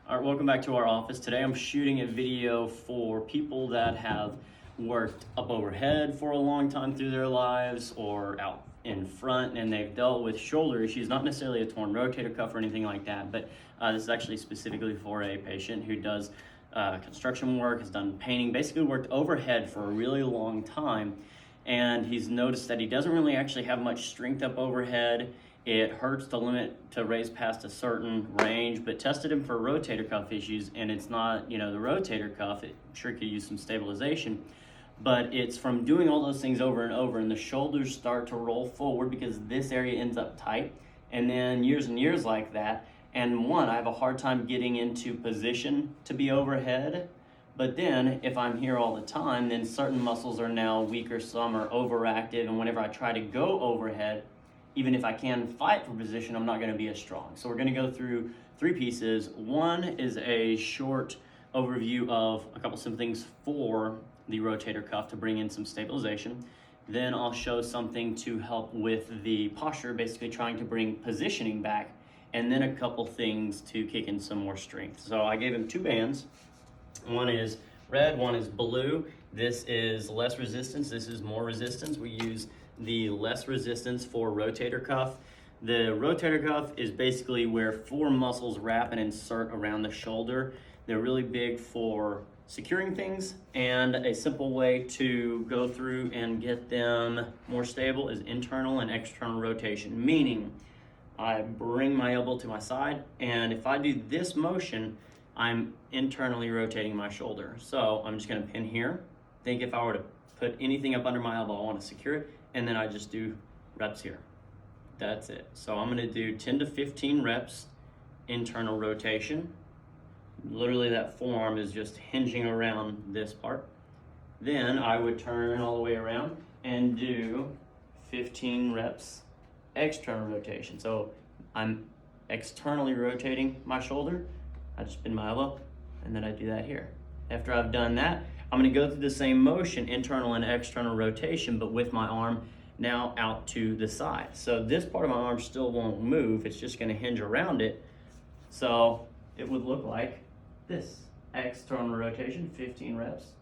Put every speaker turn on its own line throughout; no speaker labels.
All right, welcome back to our office. Today I'm shooting a video for people that have worked up overhead for a long time through their lives or out in front and they've dealt with shoulder issues, not necessarily a torn rotator cuff or anything like that, but this is actually specifically for a patient who does construction work, has done painting, basically worked overhead for a really long time, and he's noticed that he doesn't really actually have much strength up overhead. It hurts to raise past a certain range, but tested him for rotator cuff issues, and it's not, the rotator cuff, it sure could use some stabilization, but it's from doing all those things over and over, and the shoulders start to roll forward because this area ends up tight, and then years and years like that, and I have a hard time getting into position to be overhead, but then if I'm here all the time, then certain muscles are now weaker, some are overactive, and whenever I try to go overhead, even if I can fight for position, I'm not going to be as strong. So we're going to go through 3 pieces. One is a short overview of a couple some things for the rotator cuff to bring in some stabilization. Then I'll show something to help with the posture, basically trying to bring positioning back, and then a couple things to kick in some more strength. So I gave him 2 bands. One is red, one is blue. This is less resistance, this is more resistance. We use the less resistance for rotator cuff. The rotator cuff is basically where 4 muscles wrap and insert around the shoulder. They're really big for securing things, and a simple way to go through and get them more stable is internal and external rotation, meaning I bring my elbow to my side, and if I do this motion, I'm internally rotating my shoulder. So I'm just gonna pin here. Think if I were to put anything up under my elbow, I wanna secure it, and then I just do reps here. That's it. So I'm gonna do 10 to 15 reps, internal rotation. Literally that forearm is just hinging around this part. Then I would turn all the way around and do 15 reps, external rotation. So I'm externally rotating my shoulder. I just bend my elbow, and then I do that here. After I've done that, I'm gonna go through the same motion, internal and external rotation, but with my arm now out to the side. So this part of my arm still won't move, it's just gonna hinge around it. So it would look like this. External rotation, 15 reps.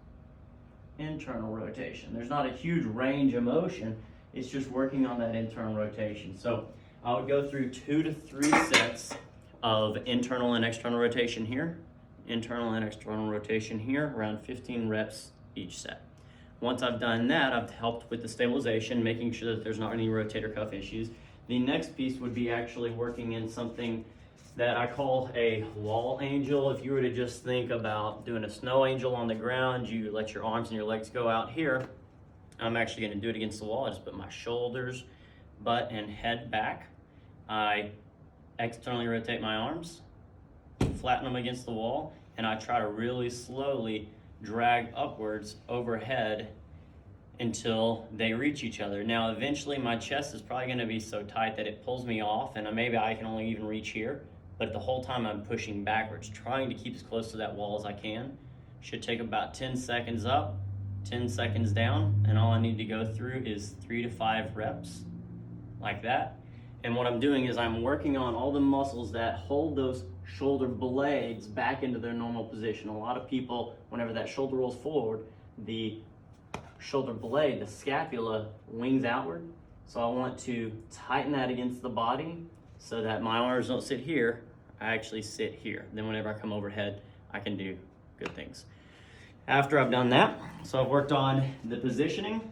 Internal rotation. There's not a huge range of motion, it's just working on that internal rotation. So I would go through 2 to 3 sets of internal and external rotation here, internal and external rotation here, around 15 reps each set. Once I've done that, I've helped with the stabilization, making sure that there's not any rotator cuff issues. The next piece would be actually working in something that I call a wall angel. If you were to just think about doing a snow angel on the ground, you let your arms and your legs go out here. I'm actually gonna do it against the wall. I just put my shoulders, butt, and head back. I externally rotate my arms, flatten them against the wall, and I try to really slowly drag upwards overhead until they reach each other. Now eventually my chest is probably going to be so tight that it pulls me off, and maybe I can only even reach here, but the whole time I'm pushing backwards, trying to keep as close to that wall as I can. Should take about 10 seconds up, 10 seconds down, and all I need to go through is 3 to 5 reps like that. And what I'm doing is I'm working on all the muscles that hold those shoulder blades back into their normal position. A lot of people, whenever that shoulder rolls forward, the shoulder blade, the scapula, wings outward. So I want to tighten that against the body so that my arms don't sit here, I actually sit here. Then whenever I come overhead, I can do good things. After I've done that, so I've worked on the positioning,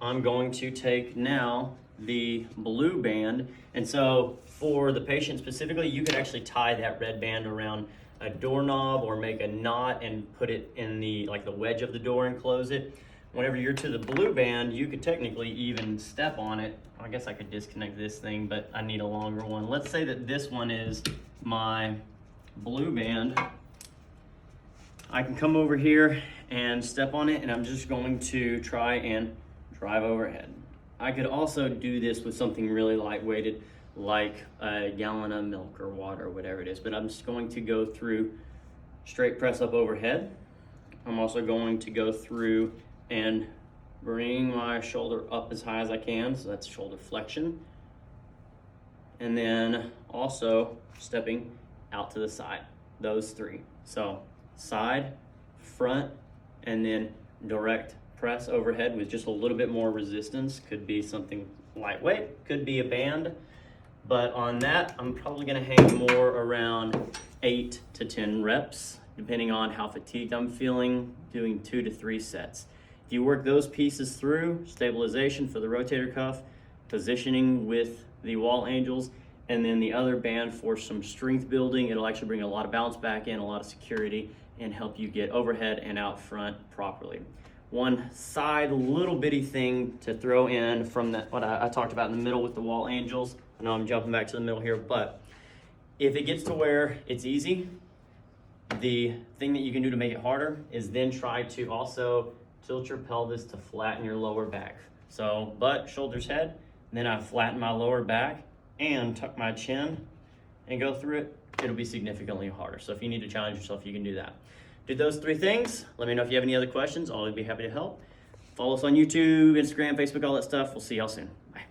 I'm going to take now the blue band, and so for the patient specifically, you could actually tie that red band around a doorknob or make a knot and put it in the wedge of the door and close it. Whenever you're to the blue band, you could technically even step on it. I guess I could disconnect this thing, but I need a longer one. Let's say that this one is my blue band. I can come over here and step on it, and I'm just going to try and drive overhead. I could also do this with something really lightweighted, like a gallon of milk or water or whatever it is, but I'm just going to go through straight press up overhead. I'm also going to go through and bring my shoulder up as high as I can, so that's shoulder flexion. And then also stepping out to the side. those three. So side, front, and then direct press overhead with just a little bit more resistance. Could be something lightweight, could be a band, but on that, I'm probably gonna hang more around 8 to 10 reps, depending on how fatigued I'm feeling, doing 2 to 3 sets. If you work those pieces through, stabilization for the rotator cuff, positioning with the wall angels, and then the other band for some strength building, it'll actually bring a lot of balance back in, a lot of security, and help you get overhead and out front properly. One side little bitty thing to throw in from that, what I talked about in the middle with the wall angels. I know I'm jumping back to the middle here, but if it gets to where it's easy, the thing that you can do to make it harder is then try to also tilt your pelvis to flatten your lower back. So butt, shoulders, head, and then I flatten my lower back and tuck my chin and go through it. It'll be significantly harder. So if you need to challenge yourself, you can do that. Do those 3 things. Let me know if you have any other questions. I'll be happy to help. Follow us on YouTube, Instagram, Facebook, all that stuff. We'll see y'all soon. Bye.